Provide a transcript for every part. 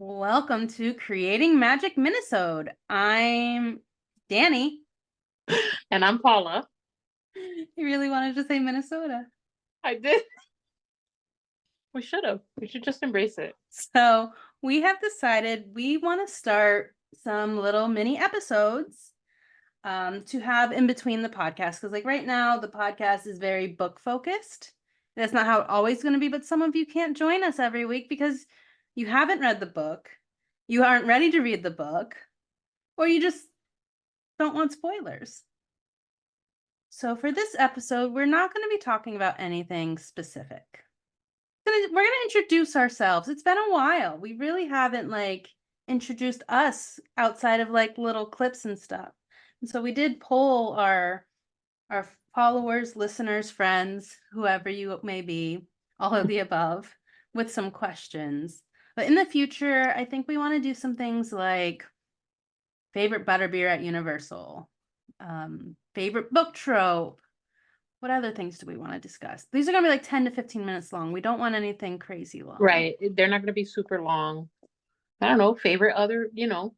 Welcome to Creating Magic Minisode. I'm Danny. And I'm Paula. You really wanted to say Minnesota. I did. We should have. We should just embrace it. So we have decided we want to start some little mini episodes to have in between the podcast. Because like right now, the podcast is very book focused. That's not how it's always going to be, but some of you can't join us every week because you haven't read the book, you aren't ready to read the book, or you just don't want spoilers. So for this episode, we're not going to be talking about anything specific. We're going to introduce ourselves. It's been a while. We really haven't introduced us outside of like little clips and stuff. And so we did poll our followers, listeners, friends, whoever you may be, all of the above, with some questions. But in the future, I think we want to do some things like favorite butterbeer at Universal, favorite book trope. What other things do we want to discuss? These are going to be like 10 to 15 minutes long. We don't want anything crazy long. Right. They're not going to be super long. I don't know. Favorite fandoms.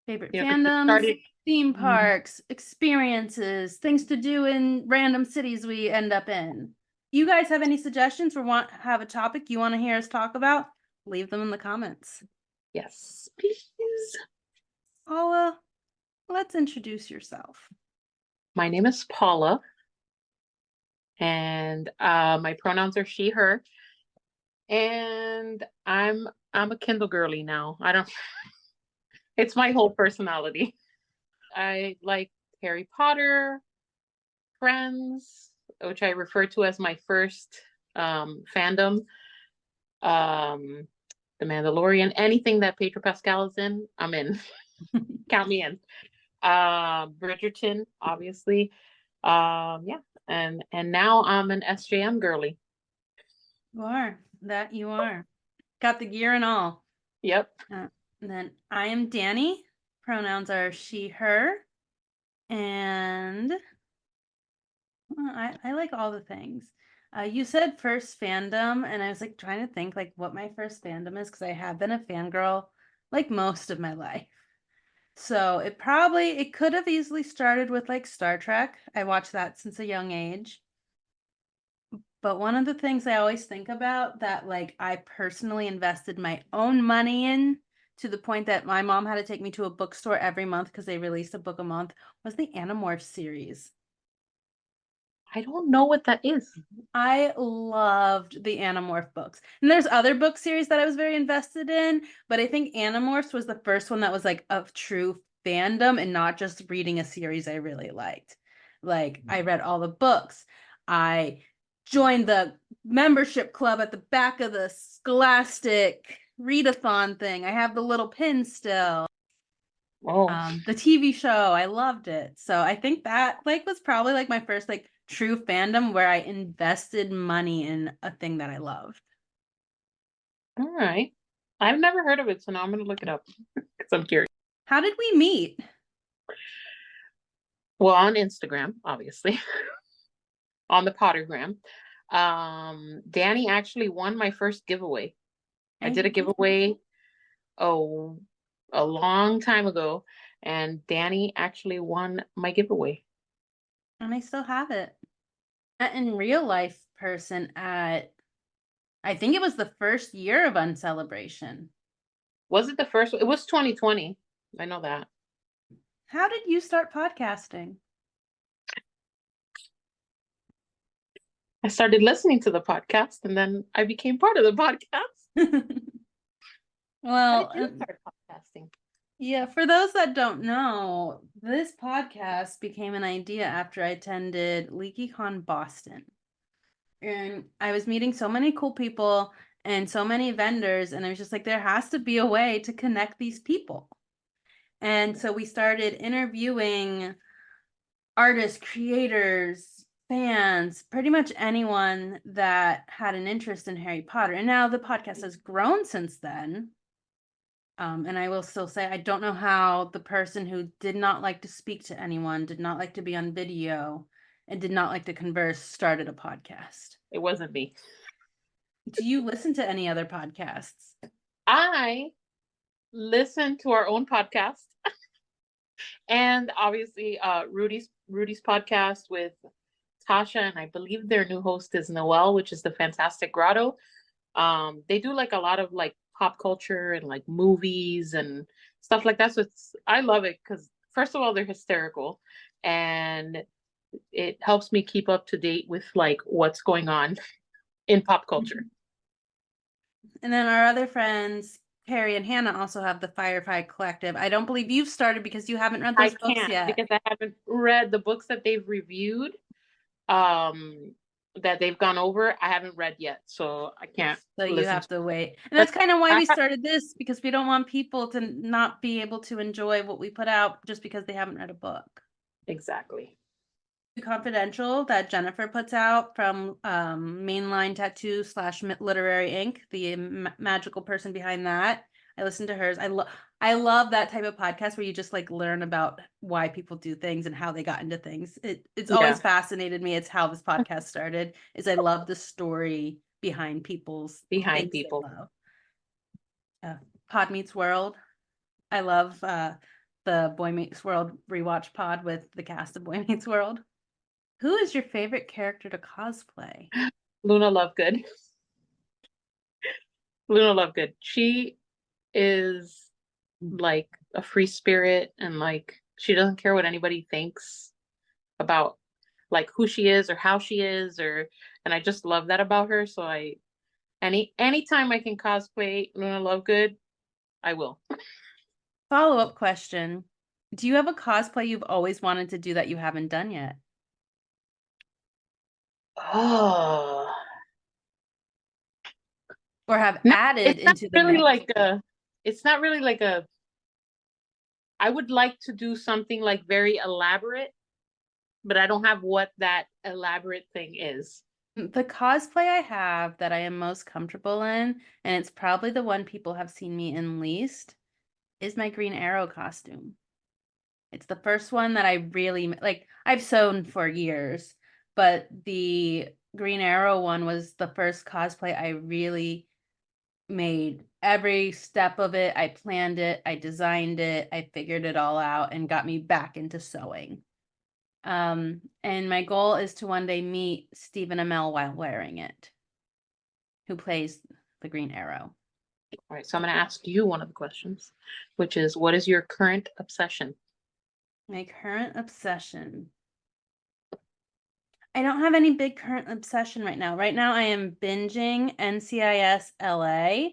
Favorite 'Cause it fandoms, started. theme Mhm. parks, experiences, things to do in random cities we end up in. You guys have any suggestions or have a topic you want to hear us talk about? Leave them in the comments. Yes, please. Paula, let's introduce yourself. My name is Paula, and my pronouns are she, her, and I'm a Kindle girly now. I don't. It's my whole personality. I like Harry Potter, Friends, which I refer to as my first fandom. Um, The Mandalorian, anything that Pedro Pascal is in, I'm in. Count me in. Bridgerton, obviously. Yeah, and now I'm an SJM girly. You are. That you are. Got the gear and all. Yep. And then I am Danny. Pronouns are she, her. And I like all the things. You said first fandom, and I was like trying to think like what my first fandom is because I have been a fangirl like most of my life. So it could have easily started with like Star Trek. I watched that since a young age. But one of the things I always think about that like I personally invested my own money in to the point that my mom had to take me to a bookstore every month because they released a book a month was the Animorphs series. I don't know what that is. I loved the Animorph books. And there's other book series that I was very invested in, but I think Animorphs was the first one that was like a true fandom and not just reading a series I really liked. Like I read all the books. I joined the membership club at the back of the Scholastic readathon thing. I have the little pin still. Oh, The TV show, I loved it. So I think that like was probably like my first like true fandom where I invested money in a thing that I loved. all right. I've never heard of it, so now I'm gonna look it up because I'm curious. How did we meet? Well, on Instagram, obviously, on the Pottergram. Danny actually won my first giveaway. I did a giveaway, oh, a long time ago, and Danny actually won my giveaway. And I still have it. In real life person at I think it was the first year of Uncelebration. Was it the first one? It was 2020. I know that. How did you start podcasting? I started listening to the podcast and then I became part of the podcast. How did Well, you start podcasting? yeah, for those that don't know, this podcast became an idea after I attended LeakyCon Boston. And I was meeting so many cool people and so many vendors, and I was just like, there has to be a way to connect these people. And so we started interviewing artists, creators, fans, pretty much anyone that had an interest in Harry Potter. And now the podcast has grown since then. And I will still say, I don't know how the person who did not like to speak to anyone, did not like to be on video, and did not like to converse started a podcast. It wasn't me. Do you listen to any other podcasts? I listen to our own podcast and obviously Rudy's podcast with Tasha, and I believe their new host is Noelle, which is the Fantastic Grotto. They do like a lot of like pop culture and like movies and stuff like that. So I love it because first of all, they're hysterical and it helps me keep up to date with like what's going on in pop culture. And then our other friends, Carrie and Hannah, also have the Firefly Collective. I don't believe you've started because you haven't read I those books can't yet. because I haven't read the books that they've reviewed, um, that they've gone over. I haven't read yet, so I can't So you listen have to. to wait. And But that's kind of why I we started this, because we don't want people to not be able to enjoy what we put out just because they haven't read a book. exactly. Confidential that Jennifer puts out from Mainline Tattoo slash Literary Ink, the magical person behind that. I listen to hers. I love that type of podcast where you just like learn about why people do things and how they got into things. It's Yeah, always fascinated me. It's how this podcast started. Is I love the story behind people's behind things they people. love. Pod Meets World. I love the Boy Meets World rewatch pod with the cast of Boy Meets World. Who is your favorite character to cosplay? Luna Lovegood. Luna Lovegood. She is like a free spirit and like she doesn't care what anybody thinks about like who she is or how she is or and I just love that about her. So anytime I can cosplay Luna Lovegood, I will. Follow-up question. Do you have a cosplay you've always wanted to do that you haven't done yet? Oh. Or have No, added it's not into the really mix? like a it's not really like a I would like to do something like very elaborate, but I don't have what that elaborate thing is. The cosplay I have that I am most comfortable in, and it's probably the one people have seen me in least, is my Green Arrow costume. It's the first one that I really like. I've sewn for years, but the Green Arrow one was the first cosplay I really made. Every step of it, I planned it, I designed it, I figured it all out and got me back into sewing. And my goal is to one day meet Stephen Amell while wearing it, who plays the Green Arrow. All right, so I'm going to ask you one of the questions, which is what is your current obsession? My current obsession. I don't have any big current obsession right now. Right now, I am binging NCIS LA.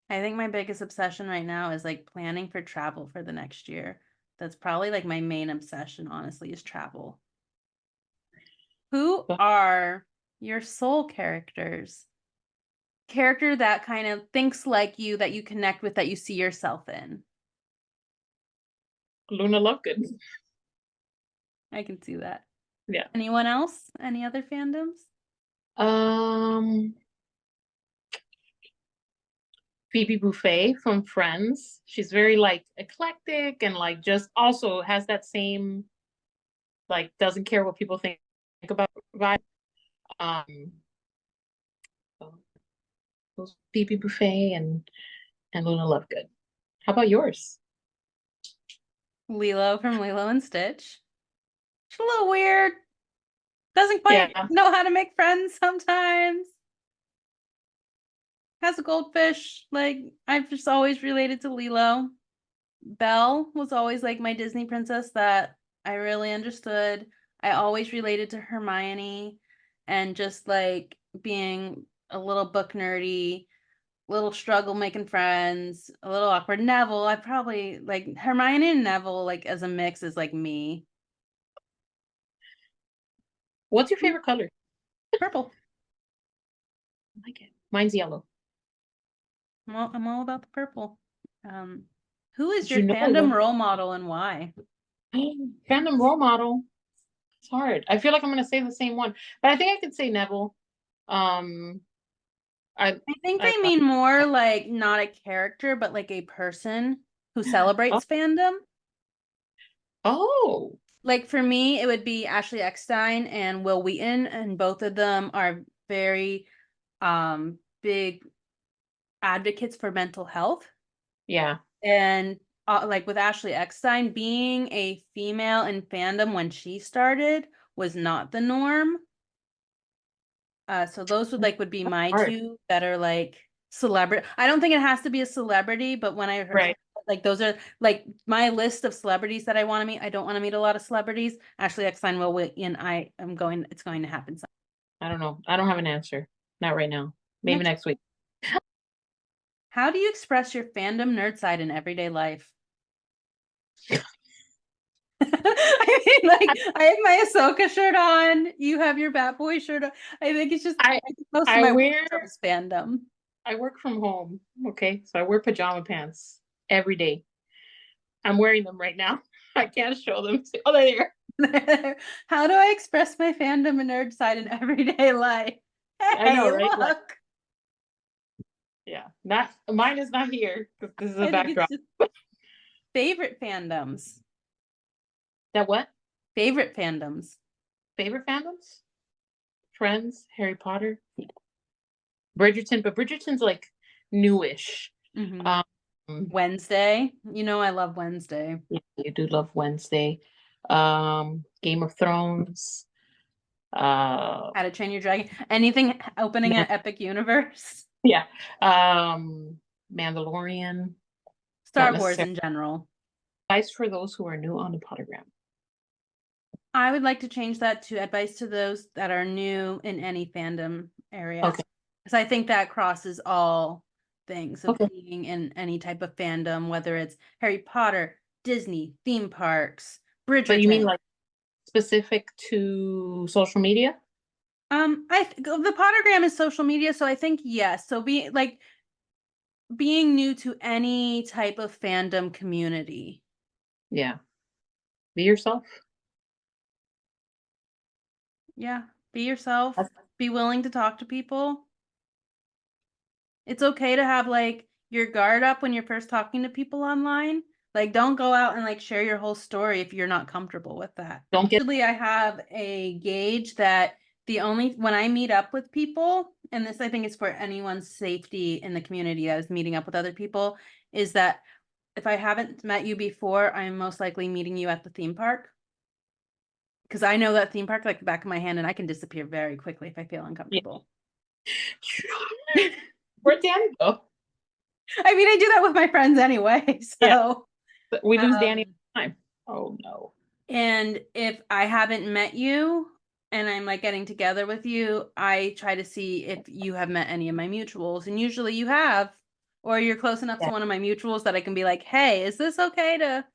I think my biggest obsession right now is like planning for travel for the next year. That's probably like my main obsession, honestly, is travel. Who are your soul characters? Character that kind of thinks like you, that you connect with, that you see yourself in. Luna Lovegood. I can see that. Yeah. Anyone else? Any other fandoms? Um, Phoebe Buffay from Friends. She's very like eclectic and like just also has that same like doesn't care what people think about vibe. Um, so those Phoebe Buffay and Luna Lovegood. How about yours? Lilo from Lilo and Stitch. She's a little weird. Doesn't quite Yeah. know how to make friends sometimes. Has a goldfish. Like, I've just always related to Lilo. Belle was always like my Disney princess that I really understood. I always related to Hermione and just like being a little book nerdy, little struggle making friends, a little awkward. Neville, I probably like Hermione and Neville, like as a mix, is like me. What's your favorite color? Purple. I like it. Mine's yellow. I'm all about the purple. Um, who is Did your you know I fandom went role model and why? fandom role model? It's hard. I feel like I'm gonna say the same one, but I think I could say Neville. Um, I I think I I love. mean more like not a character, but like a person who Oh, celebrates fandom. oh, Like for me, it would be Ashley Eckstein and Will Wheaton, and both of them are very big advocates for mental health. Yeah. And like with Ashley Eckstein, being a female in fandom when she started was not the norm. So those would be my Hard. two that are like celebrity. I don't think it has to be a celebrity, but when I heard Right. like those are like my list of celebrities that I want to meet. I don't want to meet a lot of celebrities. Ashley Eckstein will win, and I am going. It's going to happen. I don't know. I don't have an answer. Not right now. Maybe Next, next week. how do you express your fandom nerd side in everyday life? I mean, I like I have my Ahsoka shirt on. You have your Bat Boy shirt on. I think it's just I, most of I my wear wardrobe is fandom. I work from home. Okay. So I wear pajama pants every day. I'm wearing them right now. I can't show them. Oh, they're there. How do I express my fandom and nerd side in everyday life? I know, Hey, right? Like, look. yeah. Not mine is not here because this is a I think it's backdrop. just favorite fandoms. That what? Favorite fandoms. Favorite fandoms? Friends, Harry Potter, Bridgerton, but Bridgerton's like newish. Hmm. Um, Wednesday. You know I love Wednesday. yeah, you do love Wednesday. Game of Thrones. Uh, How to Train Your Dragon. Anything opening Man, at Epic Universe. yeah. Mandalorian. Not Star Wars necessarily. in general. Advice for those who are new on the Pottergram. I would like to change that to advice to those that are new in any fandom area. Okay. Because I think that crosses all things of Okay. being in any type of fandom, whether it's Harry Potter, Disney, theme parks, But you mean Bridgerton. like specific to social media? The Pottergram is social media, so I think yes. So being new to any type of fandom community. Yeah. Be yourself. Yeah, be yourself, That's- be willing to talk to people. It's okay to have like your guard up when you're first talking to people online. Like, don't go out and like share your whole story if you're not comfortable with that. Don't get Usually, I have a gauge that the only when I meet up with people, and this I think is for anyone's safety in the community that is meeting up with other people, is that if I haven't met you before, I'm most likely meeting you at the theme park. Because I know that theme park like the back of my hand, and I can disappear very quickly if I feel yeah. uncomfortable. Where'd Danny go? I mean, I do that with my friends anyway. Yeah. So, We lose Danny um, all the time. Oh no. and if I haven't met you and I'm like getting together with you, I try to see if you have met any of my mutuals. And usually you have, or you're close enough to Yeah. one of my mutuals that I can be like, hey, is this okay to?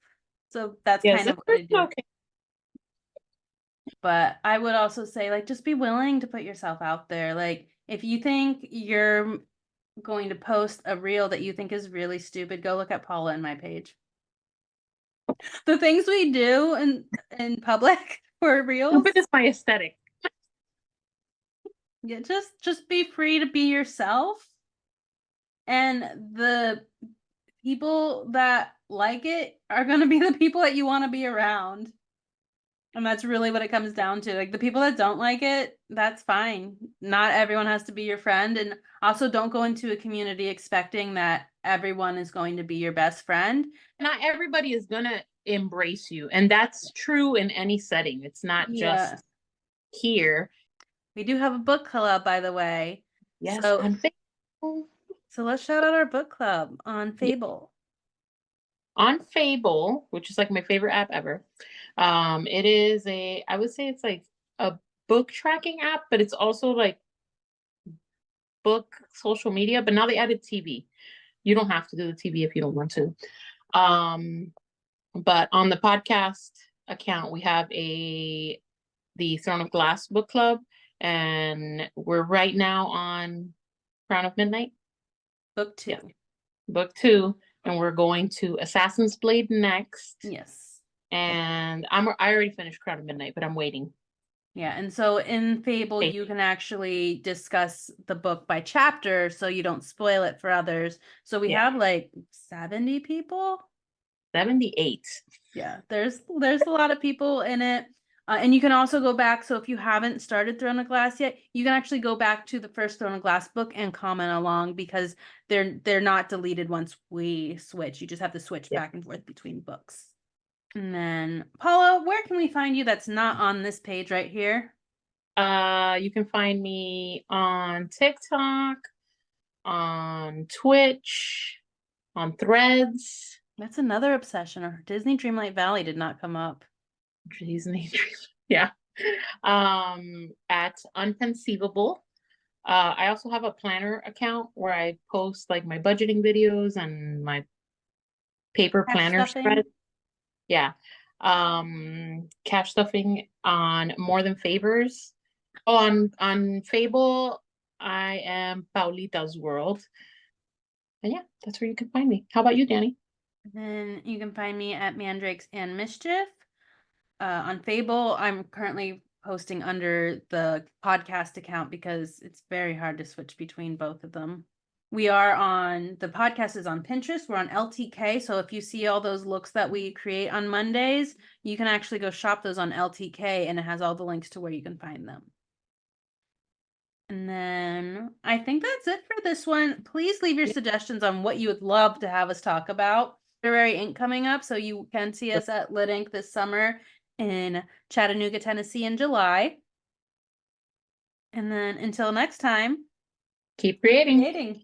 So that's Yes, kind this of what I person do. okay. But I would also say, like, just be willing to put yourself out there. Like, if you think you're going to post a reel that you think is really stupid, go look at Paula and my page. The things we do in public for reels. Stupid is my aesthetic. Yeah, just be free to be yourself. And the people that like it are going to be the people that you want to be around. And that's really what it comes down to. Like the people that don't like it, that's fine. Not everyone has to be your friend. And also don't go into a community expecting that everyone is going to be your best friend. Not everybody is gonna embrace you, and that's true in any setting. It's not Yeah. just here. We do have a book club, by the way. Yes, So on Facebook. so let's shout out our book club on Yeah. Fable. On Fable, which is like my favorite app ever. It is I would say it's like a book tracking app, but it's also like book social media. But now they added TV. You don't have to do the TV if you don't want to. Um, but on the podcast account, we have the Throne of Glass book club, and we're right now on Crown of Midnight. Book 2. Yeah, book 2, and we're going to Assassin's Blade next. Yes. And I already finished Crown of Midnight, but I'm waiting. Yeah, and so in Fable, Okay. you can actually discuss the book by chapter so you don't spoil it for others. So we Yeah, have like 70 people. 78. Yeah, there's a lot of people in it. And you can also go back. So if you haven't started Throne of Glass yet, you can actually go back to the first Throne of Glass book and comment along because they're not deleted once we switch. You just have to switch Yeah. back and forth between books. And then Paula, where can we find you that's not on this page right here? You can find me on TikTok, on Twitch, on Threads. That's another obsession. Or Disney Dreamlight Valley did not come up. Disney. Yeah. At Unconceivable. I also have a planner account where I post like my budgeting videos and my paper Cash planner stuffing. spread. Yeah. Cash stuffing on More Than Favors. Oh, on Fable, I am Paulita's World. And yeah, that's where you can find me. How about you, Danny? Then you can find me at Mandrakes and Mischief. On Fable, I'm currently posting under the podcast account because it's very hard to switch between both of them. We are on the podcast is on Pinterest. We're on LTK. So if you see all those looks that we create on Mondays, you can actually go shop those on LTK and it has all the links to where you can find them. And then I think that's it for this one. Please leave your suggestions on what you would love to have us talk about. Literary Ink coming up, so you can see us at Lit Ink this summer in Chattanooga, Tennessee in July. And then until next time, Keep creating. creating.